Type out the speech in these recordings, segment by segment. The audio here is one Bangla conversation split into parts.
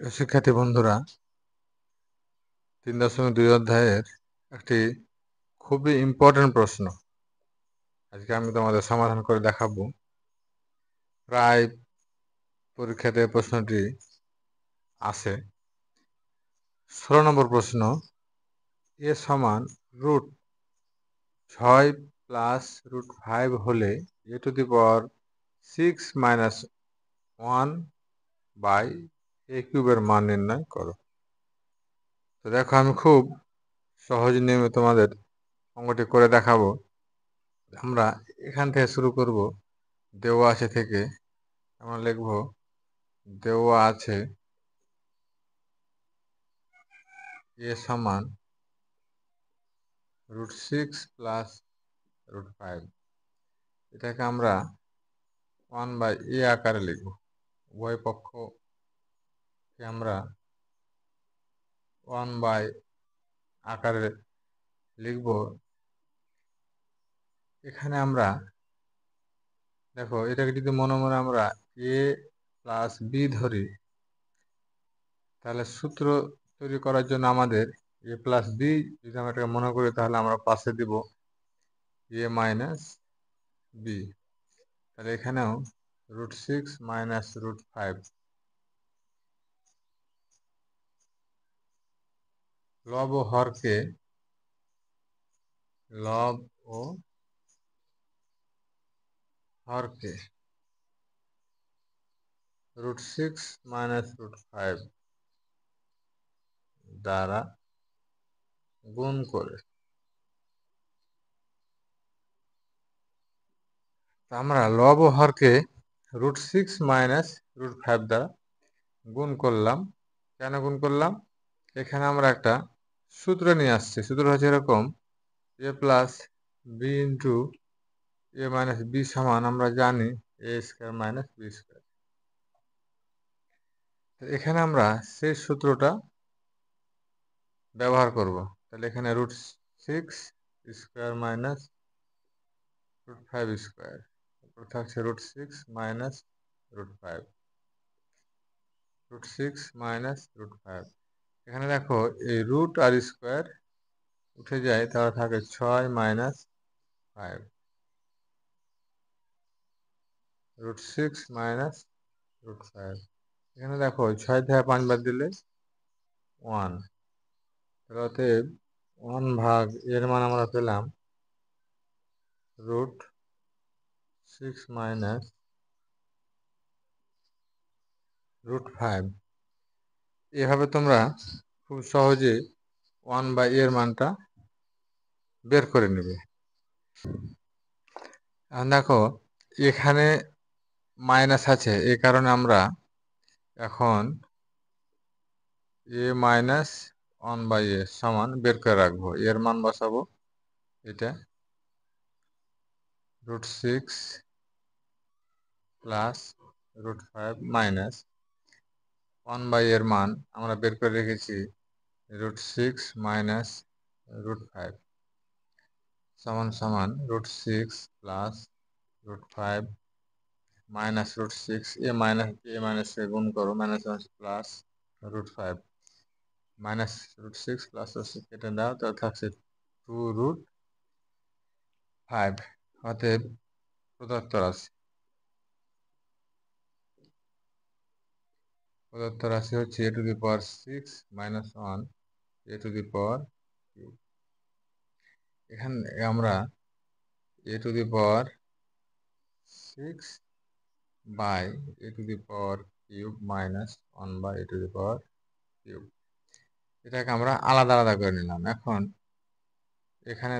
শিক্ষার্থী বন্ধুরা, 3.2 অধ্যায়ের একটি খুবই ইম্পর্টেন্ট প্রশ্ন আজকে আমি তোমাদের সমাধান করে দেখাবো। প্রায় পরীক্ষাতে প্রশ্নটি আসে। 16 নম্বর প্রশ্ন, এ সমান √6 + √5 হলে a⁻1/a³ মান নির্ণয় করো। তো দেখো, আমি খুব সহজ নিয়মে তোমাদের অঙ্কটি করে দেখাবো। আমরা এখান থেকে শুরু করব। দেওয়া আছে থেকে আমরা লিখব, দেওয়া আছে a সমান √6 + √5। এটাকে আমরা 1/a আকারে লিখব। উভয় পক্ষকে আমরা 1/a আকারে লিখব। এখানে আমরা দেখো, এটাকে যদি মনে মনে আমরা a + b ধরি, তাহলে সূত্র তৈরি করার জন্য আমাদের a + b যদি আমরা এটাকে মনে করি, তাহলে আমরা পাশে দিব a - b। তাহলে এখানেও √6 - √5। লব ও হরকে √6 - √5 দ্বারা গুণ করে আমরা লব ও হরকে √6 - √5 দ্বারা গুণ করলাম। কেন গুণ করলাম? এখানে আমরা একটা সূত্র নিয়ে আসছি। সূত্র হচ্ছে এরকম, a + b * a - b সমান আমরা জানি a² - b²। এখানে আমরা সেই সূত্রটা ব্যবহার করব। তাহলে এখানে √6² - √5², তারপর থাকছে √6 - √5, √6 - √5। এখানে দেখো, এই রুট আর স্কোয়ার উঠে যায়, তাহলে থাকে 6 - 5, √6 - √5। এখানে দেখো, 6 থেকে 5 বাদ দিলে 1। অতএব 1/এর মান আমরা পেলাম √6 - √5। এভাবে তোমরা খুব সহজে 1/এর মানটা বের করে নেবে। এখন দেখো, এখানে মাইনাস আছে, এই কারণে আমরা এখন a - 1/a সমান বের করে রাখবো। এর মান বসাবো, এটা √6 + √5 মাইনাস 1/এর মান আমরা বের করে রেখেছি √6 - √5 সমান সমান √6 + √5 মাইনাস √6, a - a গুণ করো, মাইনাস প্লাস √5 মাইনাস √6 প্লাস √6 কেটে দাও, তাহলে থাকছে 2√5। অতএব প্রদত্ত রাশি হচ্ছে a⁻6 - 1 a⁻3। এখানে আমরা a⁻6/a³ - 1/a³, এটাকে আমরা আলাদা আলাদা করে নিলাম। এখন এখানে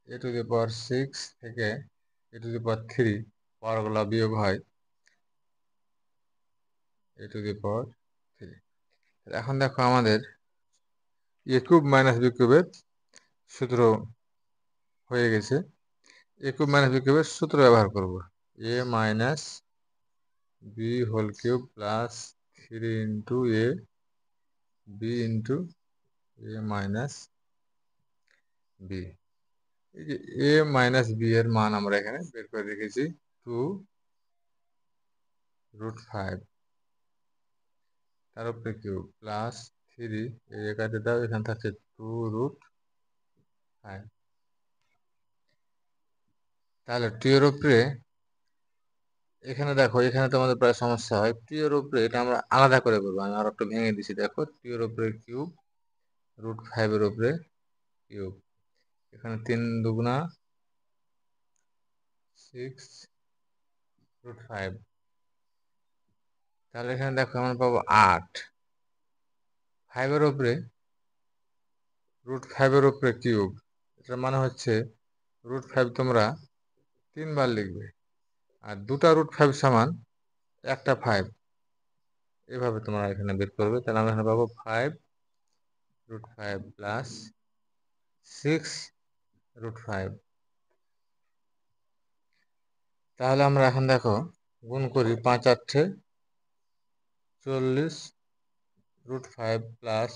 a⁻6 থেকে a⁻3 পরগুলো বিয়োগ হয় a⁻3। এখন দেখো, আমাদের a³ - b³ সূত্র হয়ে গেছে। a³ - b³ সূত্র ব্যবহার করব। a - b³ + 3 × a b × a - b। এই যে a - b এর মান আমরা এখানে বের করে রেখেছি 2√5। তার উপরে কিউব প্লাস 3 এই কাটে দাও, এখানে থাকছে 2√5। তাহলে 2 এর উপরে এখানে দেখো, এখানে তোমাদের প্রায় সমস্যা হয়। 2 এর উপরে এটা আমরা আলাদা করে করবো, আমি আর একটু ভেঙে দিছি। দেখো 2 এর উপরে কিউব, √5 এর উপরে কিউব, এখানে 3 দুগুণা 6√5। তাহলে এখানে দেখো আমরা পাবো 8। 5 এর উপরে √5 এর উপরে কিউব, এটার মানে হচ্ছে √5 তোমরা 3 বার লিখবে, আর দুটা √5 সমান একটা 5, এভাবে তোমরা এখানে বের করবে। তাহলে আমরা এখানে পাবো 5√5 প্লাস 6√5। তাহলে আমরা এখন দেখো গুণ করি, 5 8 40, √5 প্লাস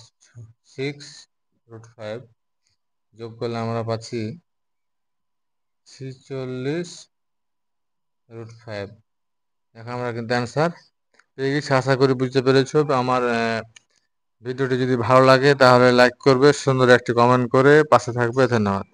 6√5 যোগ করলে আমরা পাচ্ছি 46√5। এখন আমরা কিন্তু অ্যান্সার পেয়ে গেছি। আশা করি বুঝতে পেরেছো। আমার ভিডিওটি যদি ভালো লাগে তাহলে লাইক করবে, সুন্দর একটি কমেন্ট করে পাশে থাকবে। ধন্যবাদ।